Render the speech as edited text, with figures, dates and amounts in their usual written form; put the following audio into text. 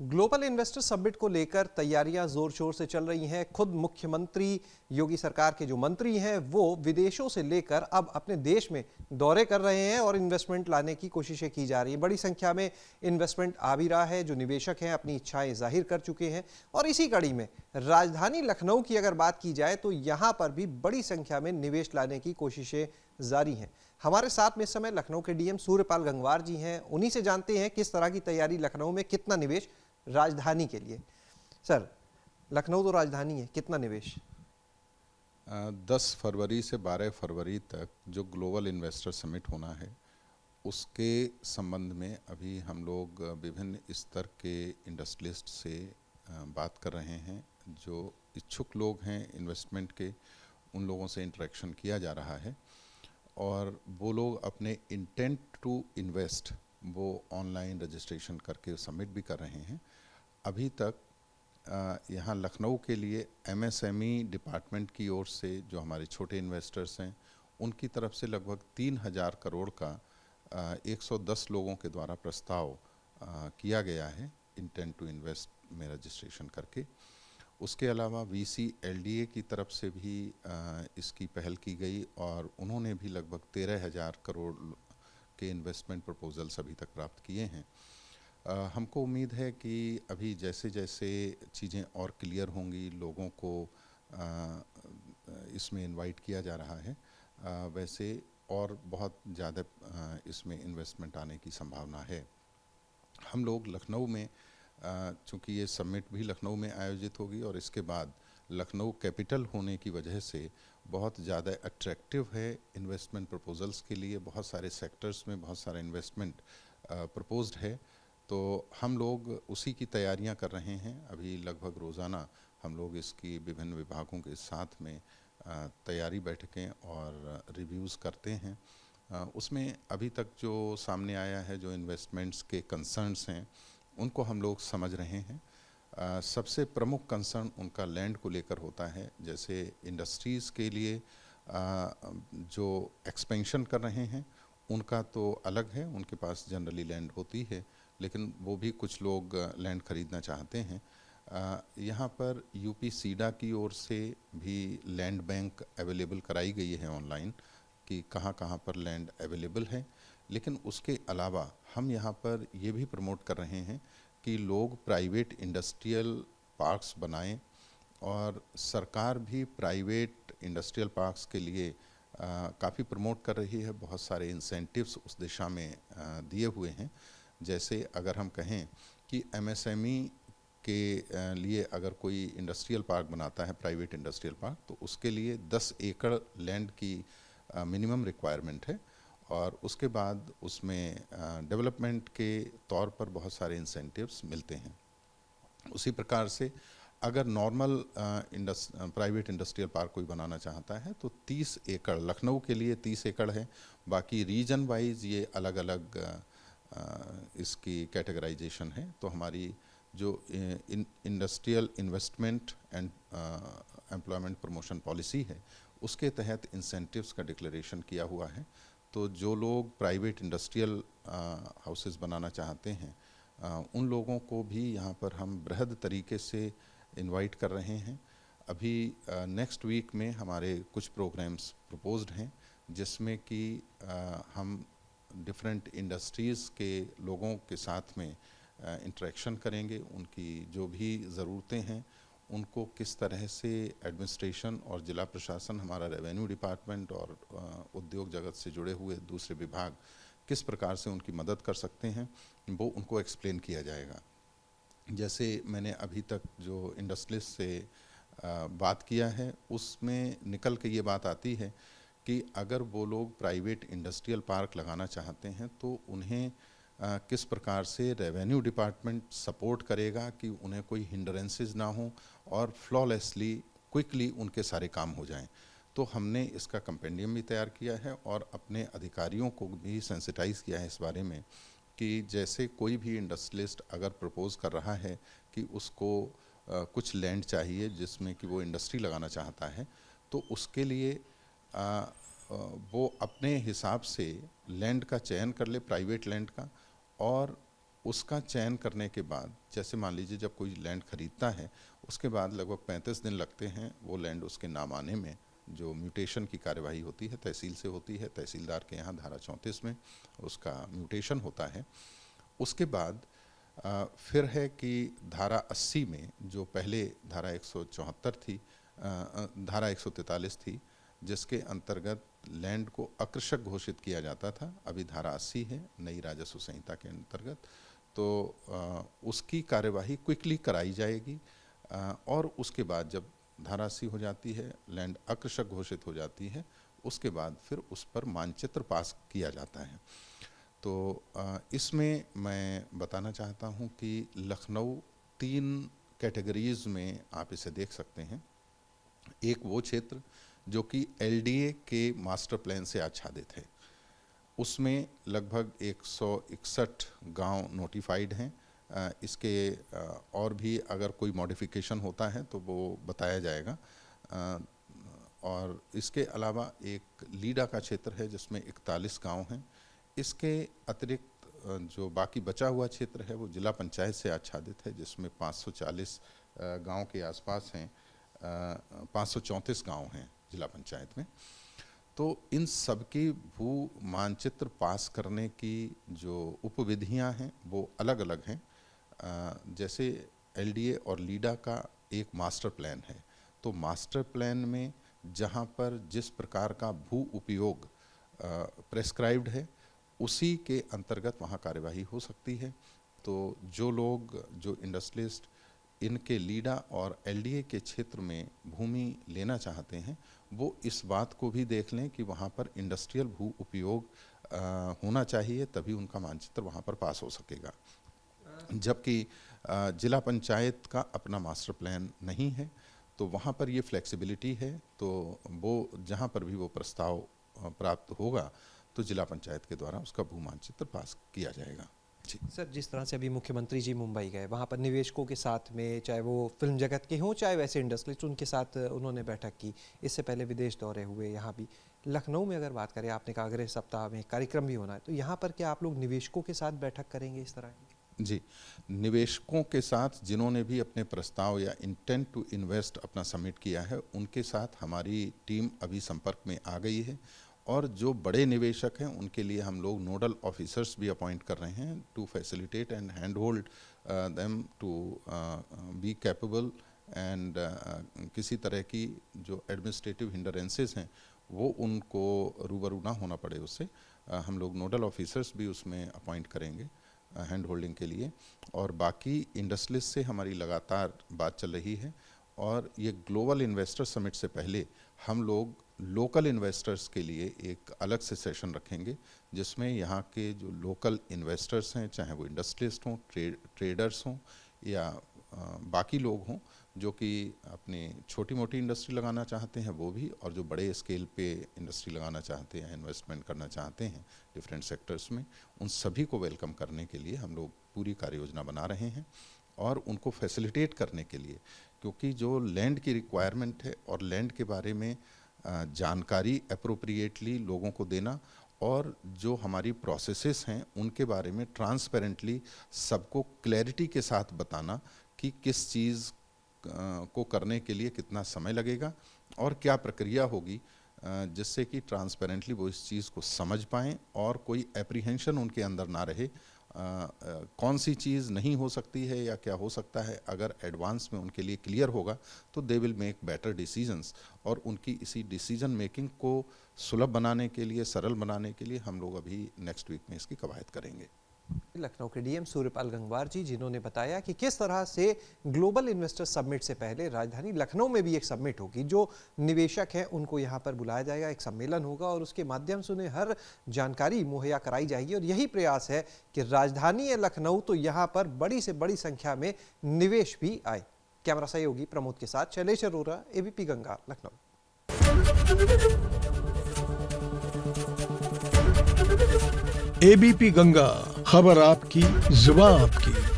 Global investor summit को लेकर तैयारियां जोर शोर से चल रही हैं। खुद मुख्यमंत्री योगी सरकार के जो मंत्री हैं वो विदेशों से लेकर अब अपने देश में दौरे कर रहे हैं और इन्वेस्टमेंट लाने की कोशिशें की जा रही है। बड़ी संख्या में इन्वेस्टमेंट आ भी रहा है। जो निवेशक हैं अपनी इच्छाएं जाहिर कर चुके हैं और इसी कड़ी में राजधानी लखनऊ की अगर बात की जाए तो यहां पर भी बड़ी संख्या में निवेश लाने की कोशिशें जारी हैं। हमारे साथ में इस समय लखनऊ के डीएम सूर्यपाल गंगवार जी हैं। उन्हीं से जानते हैं किस तरह की तैयारी लखनऊ में, कितना निवेश राजधानी के लिए। सर, लखनऊ तो राजधानी है, कितना निवेश? 10 फरवरी से 12 फरवरी तक जो ग्लोबल इन्वेस्टर समिट होना है उसके संबंध में अभी हम लोग विभिन्न स्तर के इंडस्ट्रियलिस्ट से बात कर रहे हैं। जो इच्छुक लोग हैं इन्वेस्टमेंट के, उन लोगों से इंटरेक्शन किया जा रहा है और वो लोग अपने इंटेंट टू इन्वेस्ट वो ऑनलाइन रजिस्ट्रेशन करके सबमिट भी कर रहे हैं। अभी तक यहाँ लखनऊ के लिए एमएसएमई डिपार्टमेंट की ओर से जो हमारे छोटे इन्वेस्टर्स हैं उनकी तरफ से लगभग 3000 करोड़ का 110 लोगों के द्वारा प्रस्ताव किया गया है इंटेंट टू इन्वेस्ट में रजिस्ट्रेशन करके। उसके अलावा वीसी एलडीए की तरफ से भी इसकी पहल की गई और उन्होंने भी लगभग 13,000 करोड़ के इन्वेस्टमेंट प्रपोजल्स अभी तक प्राप्त किए हैं। हमको उम्मीद है कि अभी जैसे जैसे चीज़ें और क्लियर होंगी, लोगों को इसमें इनवाइट किया जा रहा है, वैसे और बहुत ज़्यादा इसमें इन्वेस्टमेंट आने की संभावना है। हम लोग लखनऊ में, चूँकि ये समिट भी लखनऊ में आयोजित होगी और इसके बाद लखनऊ कैपिटल होने की वजह से बहुत ज़्यादा अट्रैक्टिव है इन्वेस्टमेंट प्रपोजल्स के लिए। बहुत सारे सेक्टर्स में बहुत सारा इन्वेस्टमेंट प्रपोज्ड है, तो हम लोग उसी की तैयारियां कर रहे हैं। अभी लगभग रोज़ाना हम लोग इसकी विभिन्न विभागों के साथ में तैयारी बैठकें और रिव्यूज़ करते हैं। उसमें अभी तक जो सामने आया है, जो इन्वेस्टमेंट्स के कंसर्न्स हैं उनको हम लोग समझ रहे हैं। सबसे प्रमुख कंसर्न उनका लैंड को लेकर होता है। जैसे इंडस्ट्रीज़ के लिए जो एक्सपेंशन कर रहे हैं उनका तो अलग है, उनके पास जनरली लैंड होती है, लेकिन वो भी कुछ लोग लैंड खरीदना चाहते हैं। यहाँ पर यूपी सीडा की ओर से भी लैंड बैंक अवेलेबल कराई गई है ऑनलाइन कि कहाँ कहाँ पर लैंड अवेलेबल है। लेकिन उसके अलावा हम यहाँ पर ये भी प्रमोट कर रहे हैं कि लोग प्राइवेट इंडस्ट्रियल पार्क्स बनाएं और सरकार भी प्राइवेट इंडस्ट्रियल पार्क्स के लिए काफ़ी प्रमोट कर रही है। बहुत सारे इंसेंटिव्स उस दिशा में दिए हुए हैं। जैसे अगर हम कहें कि एमएसएमई के लिए अगर कोई इंडस्ट्रियल पार्क बनाता है, प्राइवेट इंडस्ट्रियल पार्क, तो उसके लिए 10 एकड़ लैंड की मिनिमम रिक्वायरमेंट है और उसके बाद उसमें डेवलपमेंट के तौर पर बहुत सारे इंसेंटिव्स मिलते हैं। उसी प्रकार से अगर नॉर्मल प्राइवेट इंडस्ट्रियल पार्क कोई बनाना चाहता है तो 30 एकड़, लखनऊ के लिए 30 एकड़ है। बाकी रीजन वाइज ये अलग अलग इसकी कैटेगराइजेशन है। तो हमारी जो industrial investment and employment promotion policy है उसके तहत इंसेंटिव्स का डिक्लेरेशन किया हुआ है। तो जो लोग प्राइवेट इंडस्ट्रियल हाउसेस बनाना चाहते हैं उन लोगों को भी यहाँ पर हम बृहद तरीके से इनवाइट कर रहे हैं। अभी नेक्स्ट वीक में हमारे कुछ प्रोग्राम्स प्रपोज्ड हैं जिसमें कि हम डिफरेंट इंडस्ट्रीज़ के लोगों के साथ में इंटरेक्शन करेंगे। उनकी जो भी ज़रूरतें हैं उनको किस तरह से एडमिनिस्ट्रेशन और जिला प्रशासन, हमारा रेवेन्यू डिपार्टमेंट और उद्योग जगत से जुड़े हुए दूसरे विभाग किस प्रकार से उनकी मदद कर सकते हैं, वो उनको एक्सप्लेन किया जाएगा। जैसे मैंने अभी तक जो इंडस्ट्रियलिस्ट से बात किया है उसमें निकल के ये बात आती है कि अगर वो लोग प्राइवेट इंडस्ट्रियल पार्क लगाना चाहते हैं तो उन्हें किस प्रकार से रेवेन्यू डिपार्टमेंट सपोर्ट करेगा कि उन्हें कोई हिंडरेंसेस ना हो और फ्लॉलेसली क्विकली उनके सारे काम हो जाएं। तो हमने इसका कंपेंडियम भी तैयार किया है और अपने अधिकारियों को भी सेंसिटाइज़ किया है इस बारे में कि जैसे कोई भी इंडस्ट्रियलिस्ट अगर प्रपोज कर रहा है कि उसको कुछ लैंड चाहिए जिसमें कि वो इंडस्ट्री लगाना चाहता है, तो उसके लिए वो अपने हिसाब से लैंड का चयन कर ले, प्राइवेट लैंड का, और उसका चयन करने के बाद, जैसे मान लीजिए जब कोई लैंड खरीदता है उसके बाद लगभग 35 दिन लगते हैं वो लैंड उसके नाम आने में। जो म्यूटेशन की कार्यवाही होती है तहसील से होती है, तहसीलदार के यहाँ धारा 34 में उसका म्यूटेशन होता है। उसके बाद फिर है कि धारा 80 में, जो पहले धारा 174 थी, धारा 143 थी, जिसके अंतर्गत लैंड को अकृषक घोषित किया जाता था, अभी धारा 80 है नई राजस्व संहिता के अंतर्गत। तो उसकी कार्यवाही क्विकली कराई जाएगी और उसके बाद जब धारा 80 हो जाती है, लैंड अकृषक घोषित हो जाती है, उसके बाद फिर उस पर मानचित्र पास किया जाता है। तो इसमें मैं बताना चाहता हूं कि लखनऊ 3 कैटेगरीज में आप इसे देख सकते हैं। एक वो क्षेत्र जो कि एलडीए के मास्टर प्लान से आच्छादित है, उसमें लगभग 161 गांव नोटिफाइड हैं। इसके और भी अगर कोई मॉडिफिकेशन होता है तो वो बताया जाएगा। और इसके अलावा एक लीडा का क्षेत्र है जिसमें 41 गांव हैं। इसके अतिरिक्त जो बाकी बचा हुआ क्षेत्र है वो जिला पंचायत से आच्छादित है, जिसमें 540 गांव के आसपास हैं, 534 गांव हैं जिला पंचायत में। तो इन सब की भू मानचित्र पास करने की जो उपविधियां हैं वो अलग अलग हैं। जैसे एलडीए और लीडा का एक मास्टर प्लान है, तो मास्टर प्लान में जहां पर जिस प्रकार का भू उपयोग प्रेस्क्राइब्ड है उसी के अंतर्गत वहां कार्यवाही हो सकती है। तो जो लोग, जो इंडस्ट्रियलिस्ट इनके लीडा और एलडीए के क्षेत्र में भूमि लेना चाहते हैं, वो इस बात को भी देख लें कि वहाँ पर इंडस्ट्रियल भू उपयोग होना चाहिए, तभी उनका मानचित्र वहाँ पर पास हो सकेगा। जबकि जिला पंचायत का अपना मास्टर प्लान नहीं है, तो वहाँ पर ये फ्लेक्सिबिलिटी है। तो वो जहाँ पर भी वो प्रस्ताव प्राप्त होगा तो जिला पंचायत के द्वारा उसका भू मानचित्र पास किया जाएगा। जी सर, जिस तरह से अभी मुख्यमंत्री जी मुंबई गए, वहाँ पर निवेशकों के साथ में, चाहे वो फिल्म जगत के हों चाहे वैसे इंडस्ट्रियलिस्ट, उनके साथ उन्होंने बैठक की। इससे पहले विदेश दौरे हुए। यहाँ भी लखनऊ में अगर बात करें, आपने कहा अगले सप्ताह में कार्यक्रम भी होना है, तो यहाँ पर क्या आप लोग निवेशकों के साथ बैठक करेंगे इस तरह की? जी, निवेशकों के साथ जिन्होंने भी अपने प्रस्ताव या इंटेंट टू इन्वेस्ट अपना सबमिट किया है, उनके साथ हमारी टीम अभी संपर्क में आ गई है। और जो बड़े निवेशक हैं उनके लिए हम लोग नोडल ऑफिसर्स भी अपॉइंट कर रहे हैं to facilitate and hand hold them to be capable and किसी तरह की जो एडमिनिस्ट्रेटिव हिंडरेंसेस हैं वो उनको रूबरू ना होना पड़े उससे। हम लोग नोडल ऑफिसर्स भी उसमें अपॉइंट करेंगे हैंड होल्डिंग के लिए। और बाकी इंडस्ट्रियलिस्ट से हमारी लगातार बात चल रही है। और ये ग्लोबल इन्वेस्टर समिट से पहले हम लोग लोकल इन्वेस्टर्स के लिए एक अलग से सेशन रखेंगे, जिसमें यहाँ के जो लोकल इन्वेस्टर्स हैं, चाहे वो इंडस्ट्रियलिस्ट हों, ट्रेडर्स हों या बाकी लोग हों जो कि अपनी छोटी मोटी इंडस्ट्री लगाना चाहते हैं वो भी, और जो बड़े स्केल पे इंडस्ट्री लगाना चाहते हैं, इन्वेस्टमेंट करना चाहते हैं डिफरेंट सेक्टर्स में, उन सभी को वेलकम करने के लिए हम लोग पूरी कार्य योजना बना रहे हैं। और उनको फैसिलिटेट करने के लिए, क्योंकि जो लैंड की रिक्वायरमेंट है और लैंड के बारे में जानकारी अप्रोप्रिएटली लोगों को देना, और जो हमारी प्रोसेसेस हैं उनके बारे में ट्रांसपेरेंटली सबको क्लैरिटी के साथ बताना कि किस चीज़ को करने के लिए कितना समय लगेगा और क्या प्रक्रिया होगी, जिससे कि ट्रांसपेरेंटली वो इस चीज़ को समझ पाएँ और कोई एप्रीहेंशन उनके अंदर ना रहे। कौन सी चीज़ नहीं हो सकती है या क्या हो सकता है, अगर एडवांस में उनके लिए क्लियर होगा तो they will make better decisions. और उनकी इसी डिसीजन मेकिंग को सुलभ बनाने के लिए, सरल बनाने के लिए हम लोग अभी नेक्स्ट वीक में इसकी कवायद करेंगे। लखनऊ के डीएम सूर्यपाल गंगवार जी, जिन्होंने बताया कि किस तरह से ग्लोबल इन्वेस्टर समिट से पहले राजधानी लखनऊ में भी एक समिट होगी, जो निवेशक हैं उनको यहाँ पर बुलाया जाएगा, एक सम्मेलन होगा और उसके माध्यम से उन्हें हर जानकारी मुहैया कराई जाएगी। और यही प्रयास है कि राजधानी है लखनऊ, तो यहाँ पर बड़ी से बड़ी संख्या में निवेश भी आए। कैमरा सहयोगी प्रमोद के साथ शैलेश अरोरा, एबीपी गंगा, लखनऊ। एबीपी गंगा, खबर आपकी, जुबान आपकी।